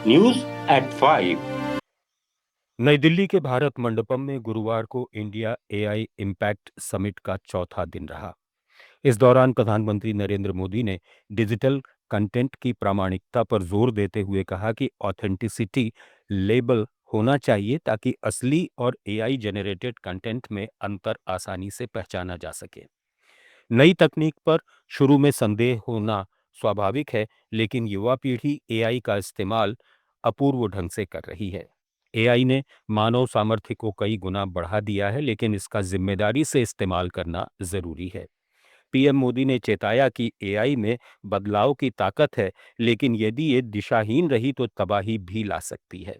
News@5। नई दिल्ली के भारत मंडपम में गुरुवार को इंडिया एआई इम्पैक्ट समिट का चौथा दिन रहा। इस दौरान प्रधानमंत्री नरेंद्र मोदी ने डिजिटल कंटेंट की प्रामाणिकता पर जोर देते हुए कहा कि ऑथेंटिसिटी लेबल होना चाहिए ताकि असली और एआई जनरेटेड कंटेंट में अंतर आसानी से पहचाना जा सके। नई तकनीक पर शुरू में संदेह होना स्वाभाविक है, लेकिन युवा पीढ़ी एआई का इस्तेमाल अपूर्व ढंग से कर रही है। एआई ने मानव सामर्थ्य को कई गुना बढ़ा दिया है, लेकिन इसका जिम्मेदारी से इस्तेमाल करना जरूरी है। पीएम मोदी ने चेताया कि एआई में बदलाव की ताकत है, लेकिन यदि ये दिशाहीन रही तो तबाही भी ला सकती है।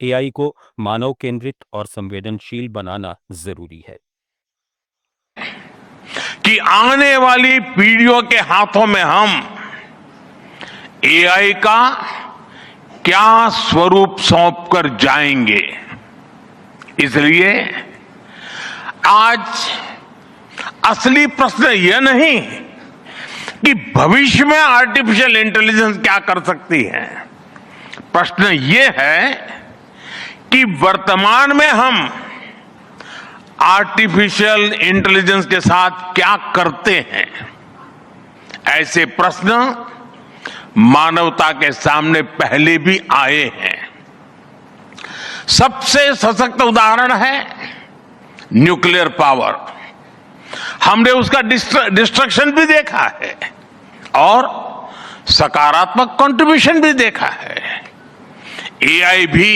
एआई को मानव केंद्रित और संवेदनशील बनाना जरूरी है कि आने वाली पीढ़ियों के हाथों में हम एआई का क्या स्वरूप सौंप कर जाएंगे। इसलिए आज असली प्रश्न यह नहीं कि भविष्य में आर्टिफिशियल इंटेलिजेंस क्या कर सकती है। प्रश्न यह है कि वर्तमान में हम आर्टिफिशियल इंटेलिजेंस के साथ क्या करते हैं। ऐसे प्रश्न मानवता के सामने पहले भी आए हैं। सबसे सशक्त उदाहरण है न्यूक्लियर पावर। हमने उसका डिस्ट्रक्शन भी देखा है और सकारात्मक कंट्रीब्यूशन भी देखा है। एआई भी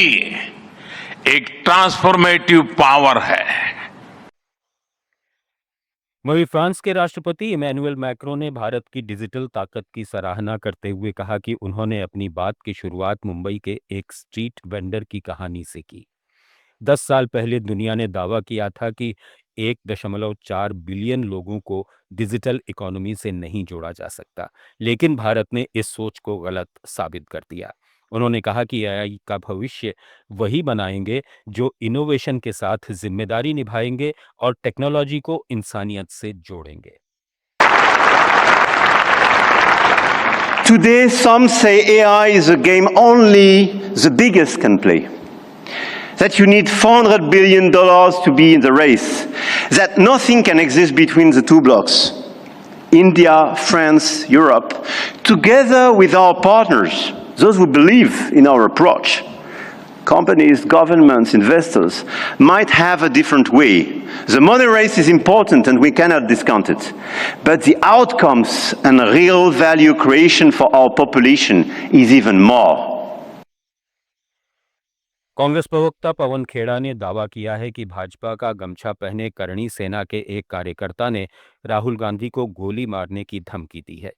एक ट्रांसफॉर्मेटिव पावर है। वहीं फ्रांस के राष्ट्रपति इमैनुअल मैक्रों ने भारत की डिजिटल ताकत की सराहना करते हुए कहा कि उन्होंने अपनी बात की शुरुआत मुंबई के एक स्ट्रीट वेंडर की कहानी से की। 10 साल पहले दुनिया ने दावा किया था कि 1.4 बिलियन लोगों को डिजिटल इकोनॉमी से नहीं जोड़ा जा सकता, लेकिन भारत ने इस सोच को गलत साबित कर दिया। उन्होंने कहा कि एआई का भविष्य वही बनाएंगे जो इनोवेशन के साथ जिम्मेदारी निभाएंगे और टेक्नोलॉजी को इंसानियत से जोड़ेंगे। Today, some say AI is a game only the biggest can play. That you need $400 billion to be in the race. That nothing can exist between the two blocks. India, France, Europe, together with our partners, those who believe in our approach. Companies, governments, investors might have a different way. The money race is important and we cannot discount it. But the outcomes and real value creation for our population is even more. Congress प्रवक्ता पवन खेड़ा ने दावा किया है कि भाजपा का गमछा पहने करणी सेना के एक कार्यकर्ता ने राहुल गांधी को गोली मारने की धमकी दी है।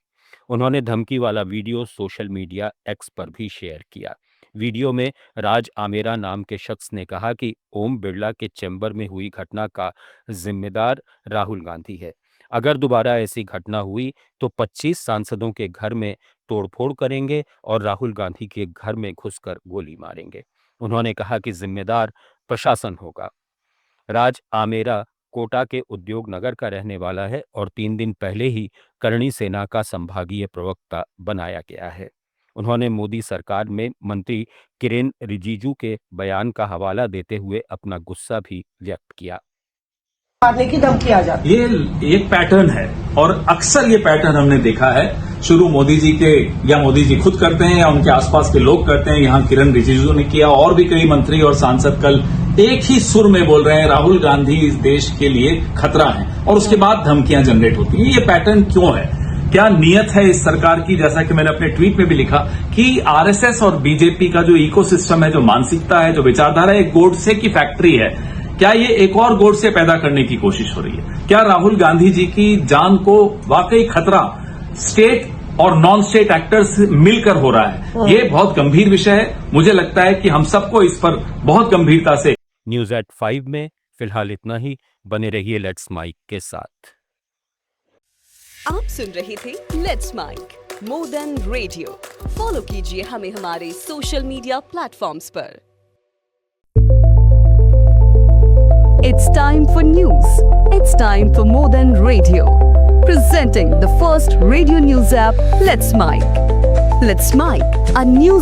उन्होंने धमकी वाला वीडियो सोशल मीडिया एक्स पर भी शेयर किया। वीडियो में राज आमेरा नाम के शख्स ने कहा कि ओम बिरला के चैम्बर में हुई घटना का जिम्मेदार राहुल गांधी है। अगर दोबारा ऐसी घटना हुई तो 25 सांसदों के घर में तोड़फोड़ करेंगे और राहुल गांधी के घर में घुसकर गोली मारेंगे। उन्होंने कहा कि जिम्मेदार प्रशासन होगा। राज आमेरा कोटा के उद्योग नगर का रहने वाला है और 3 दिन पहले ही करणी सेना का संभागीय प्रवक्ता बनाया गया है। उन्होंने मोदी सरकार में मंत्री किरेन रिजिजू के बयान का हवाला देते हुए अपना गुस्सा भी व्यक्त किया। मारने की धमकी आ जाती है। ये एक पैटर्न है और अक्सर ये पैटर्न हमने देखा है। शुरू मोदी जी के या मोदी जी खुद करते हैं या उनके आसपास के लोग करते हैं। यहाँ किरण रिजिजू ने किया और भी कई मंत्री और सांसद कल एक ही सुर में बोल रहे हैं राहुल गांधी इस देश के लिए खतरा है और उसके बाद धमकियां जनरेट होती हैं। ये पैटर्न क्यों है? क्या नीयत है इस सरकार की? जैसा कि मैंने अपने ट्वीट में भी लिखा कि आरएसएस और बीजेपी का जो इकोसिस्टम है, जो मानसिकता है, जो विचारधारा है, एक गोडसे की फैक्ट्री है। क्या ये एक और गोडसे पैदा करने की कोशिश हो रही है? क्या राहुल गांधी जी की जान को वाकई खतरा स्टेट और नॉन स्टेट एक्टर्स मिलकर हो रहा है? ये बहुत गंभीर विषय है। मुझे लगता है कि हम सबको इस पर बहुत गंभीरता से। News@5 में फिलहाल इतना ही। बने रहिए लेट्स माइक के साथ। आप सुन रहे थे let's mike more than radio. Follow कीजिए हमें हमारे सोशल मीडिया प्लेटफॉर्म्स पर। It's time for news. It's time for more than radio. Presenting the first radio news app, Let's Mic. Let's Mic, a news